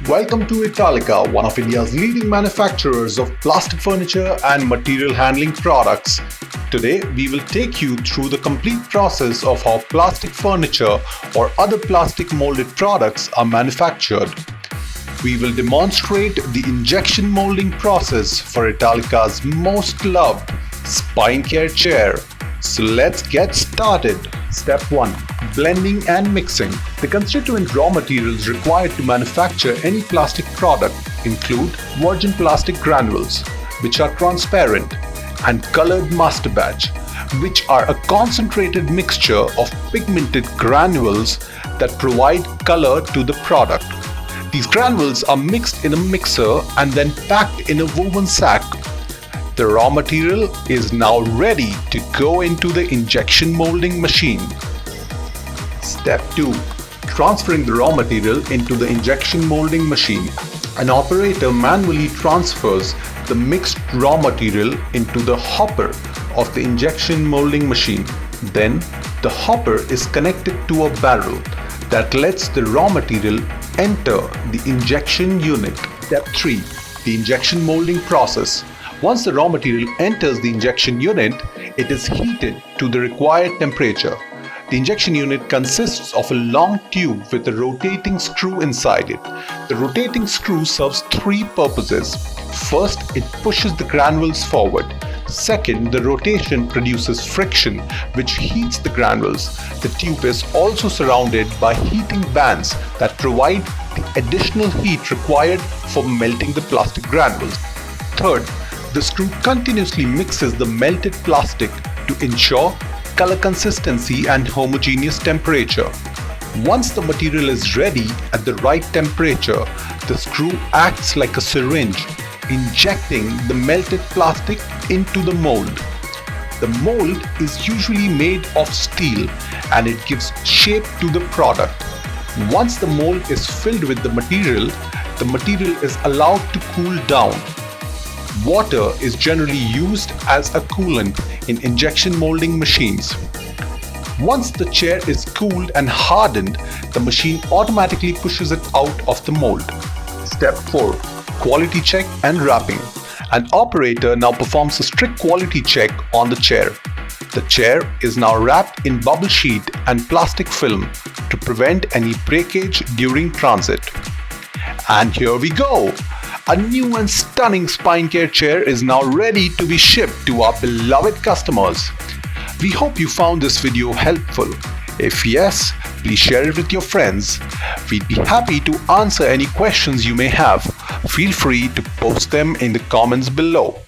Welcome to Italica, one of India's leading manufacturers of plastic furniture and material handling products. Today, we will take you through the complete process of how plastic furniture or other plastic molded products are manufactured. We will demonstrate the injection molding process for Italica's most loved spine care chair. So let's get started. Step 1. Blending and mixing. The constituent raw materials required to manufacture any plastic product include virgin plastic granules, which are transparent, and colored master batch, which are a concentrated mixture of pigmented granules that provide color to the product. These granules are mixed in a mixer and then packed in a woven sack. The raw material is now ready to go into the injection molding machine. Step 2. Transferring the raw material into the injection molding machine. An operator manually transfers the mixed raw material into the hopper of the injection molding machine. Then, the hopper is connected to a barrel that lets the raw material enter the injection unit. Step 3. The injection molding process. Once the raw material enters the injection unit, it is heated to the required temperature. The injection unit consists of a long tube with a rotating screw inside it. The rotating screw serves three purposes. First, it pushes the granules forward. Second, the rotation produces friction, which heats the granules. The tube is also surrounded by heating bands that provide the additional heat required for melting the plastic granules. Third, the screw continuously mixes the melted plastic to ensure color consistency and homogeneous temperature. Once the material is ready at the right temperature, the screw acts like a syringe, injecting the melted plastic into the mold. The mold is usually made of steel and it gives shape to the product. Once the mold is filled with the material is allowed to cool down. Water is generally used as a coolant in injection molding machines. Once the chair is cooled and hardened, the machine automatically pushes it out of the mold. Step 4. Quality check and wrapping. An operator now performs a strict quality check on the chair. The chair is now wrapped in bubble sheet and plastic film to prevent any breakage during transit. And here we go! A new and stunning spine care chair is now ready to be shipped to our beloved customers. We hope you found this video helpful. If yes, please share it with your friends. We'd be happy to answer any questions you may have. Feel free to post them in the comments below.